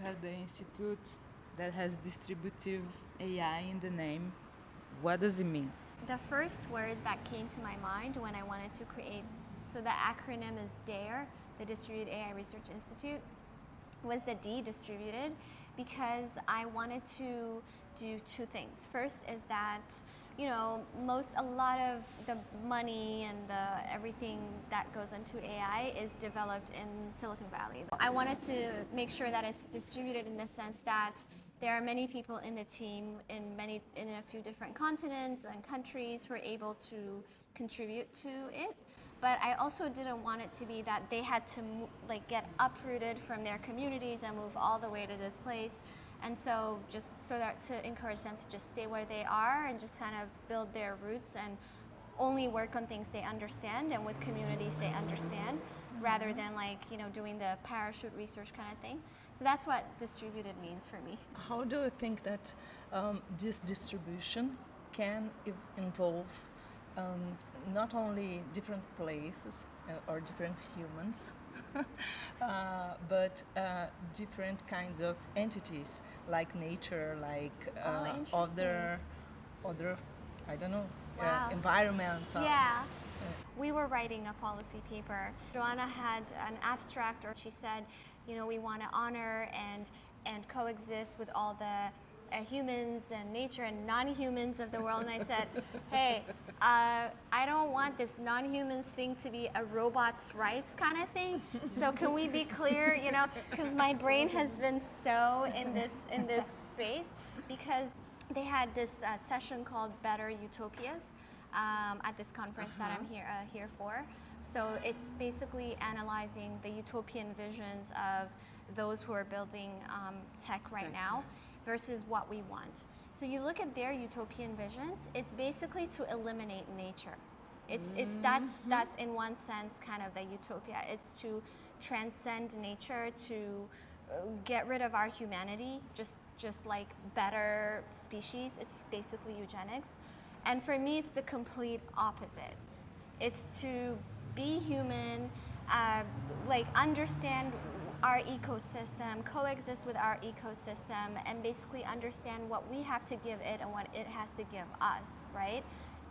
have the institute that has distributive AI in the name. What does it mean? The first word that came to my mind when I wanted to create, so the acronym is DAIR, the Distributed AI Research Institute, was the D, distributed, because I wanted to do two things. First is that, you know, a lot of the money and everything that goes into AI is developed in Silicon Valley. I wanted to make sure that it's distributed in the sense that there are many people in the team in a few different continents and countries who are able to contribute to it. But I also didn't want it to be that they had to get uprooted from their communities and move all the way to this place. And so just so that to encourage them to just stay where they are and just kind of build their roots and only work on things they understand and with communities they understand, rather than doing the parachute research kind of thing. So that's what distributed means for me. How do you think that this distribution can involve not only different places or different humans, but different kinds of entities like nature, like other, I don't know, Wow. environment. Yeah. We were writing a policy paper. Joana had an abstract, or she said, you know, we want to honor and coexist with all the humans and nature and non-humans of the world. And I said, hey, I don't want this non-humans thing to be a robot's rights kind of thing. So can we be clear, you know, because my brain has been so in this space, because they had this session called Better Utopias at this conference that I'm here for. So it's basically analyzing the utopian visions of those who are building tech right now versus what we want. So you look at their utopian visions, it's basically to eliminate nature. That's in one sense kind of the utopia. It's to transcend nature, to get rid of our humanity, just like better species. It's basically eugenics. And for me, it's the complete opposite. It's to be human, understand our ecosystem, coexist with our ecosystem, and basically understand what we have to give it and what it has to give us, right?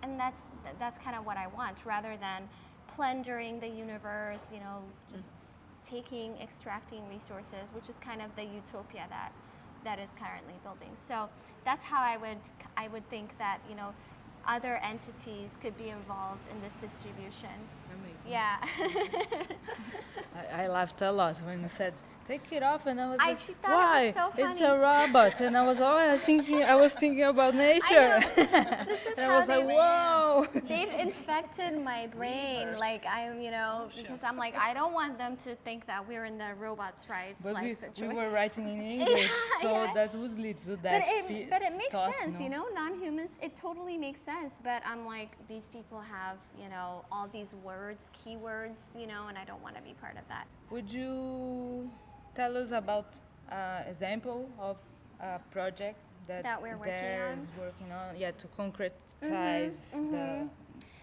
And that's kind of what I want, rather than plundering the universe, you know, just extracting resources, which is kind of the utopia that is currently building. So that's how I would think that, you know, other entities could be involved in this distribution. Amazing. Yeah. I laughed a lot when you said, take it off, and I was like, she thought why? it was so funny. It's a robot. And I was thinking about nature. This is And how I was like, whoa. They've infected my brain. Like I'm, you know, because I'm like, I don't want them to think that we're in the robots' rights But we situation. were writing in English, so that would lead to that. But it makes thought, sense, no? you know, non-humans, it totally makes sense. But I'm like, these people have, you know, all these words, keywords, you know, and I don't want to be part of that. Would you tell us about an example of a project that we're working DAIR on? is working on? Yeah, to concretize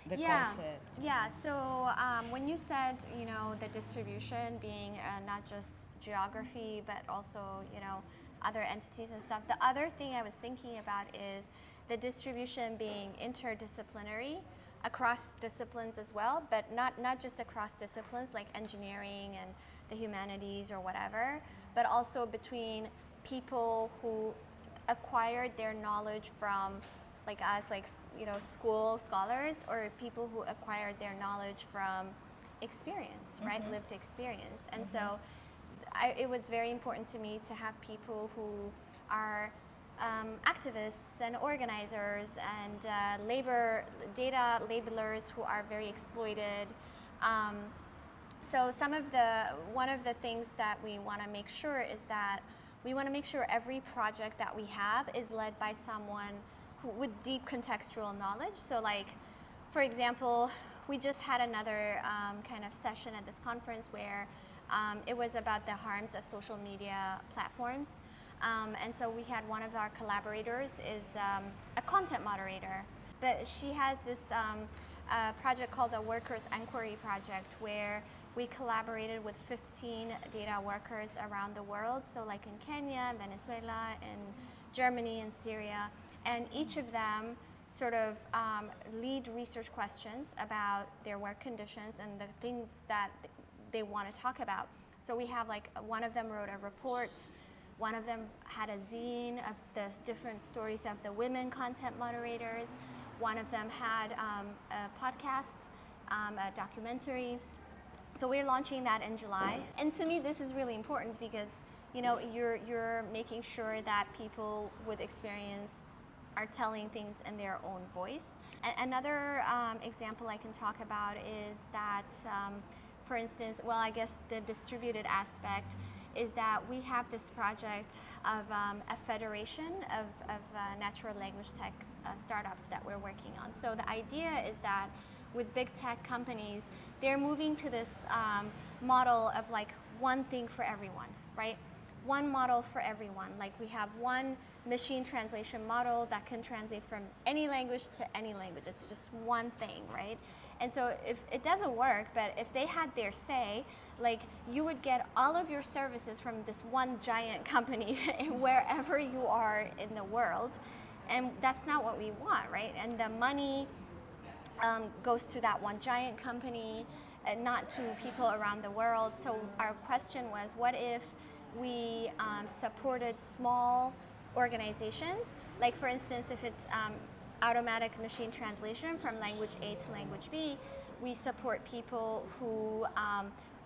the concept. Yeah, so when you said, you know, the distribution being not just geography, but also, you know, other entities and stuff, the other thing I was thinking about is the distribution being interdisciplinary across disciplines as well, but not just across disciplines like engineering and the humanities or whatever, but also between people who acquired their knowledge from like us, like, you know, school scholars, or people who acquired their knowledge from experience, right? Lived experience. And so it was very important to me to have people who are activists and organizers and data labelers who are very exploited. So one of the things that we want to make sure is that we want to make sure every project that we have is led by someone with deep contextual knowledge. So like, for example, we just had another kind of session at this conference where it was about the harms of social media platforms. And so we had one of our collaborators is a content moderator, but she has this a project called the Workers' Enquiry Project, where we collaborated with 15 data workers around the world, so like in Kenya, Venezuela, in Germany, and Syria, and each of them sort of lead research questions about their work conditions and the things that they want to talk about. So we have like, one of them wrote a report, one of them had a zine of the different stories of the women content moderators, one of them had a podcast, a documentary. So we're launching that in July. And to me, this is really important because, you know, you're making sure that people with experience are telling things in their own voice. Another example I can talk about is that, for instance, well, I guess the distributed aspect is that we have this project of a federation of natural language tech startups that we're working on. So the idea is that with big tech companies, they're moving to this model of like one thing for everyone, right? One model for everyone. Like we have one machine translation model that can translate from any language to any language. It's just one thing, right? And so if it doesn't work, but if they had their say, like you would get all of your services from this one giant company wherever you are in the world. And that's not what we want, right? And the money goes to that one giant company and not to people around the world. So our question was, what if we supported small organizations? Like for instance, if it's automatic machine translation from language A to language B, we support people who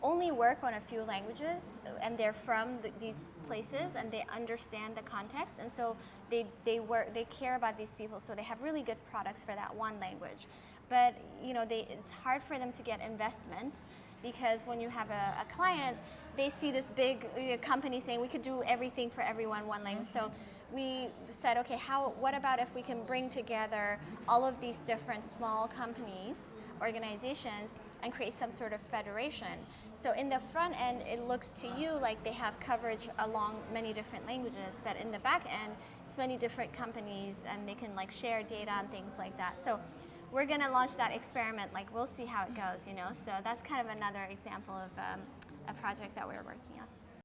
only work on a few languages and they're from these places and they understand the context, and so they care about these people, so they have really good products for that one language. But you know, it's hard for them to get investments because when you have a client, they see this big company saying we could do everything for everyone, one language. So we said, okay, what about if we can bring together all of these different small companies, organizations, and create some sort of federation. So in the front end, it looks to you like they have coverage along many different languages, but in the back end, it's many different companies and they can like share data and things like that. So we're gonna launch that experiment, like we'll see how it goes, you know? So that's kind of another example of a project that we're working on.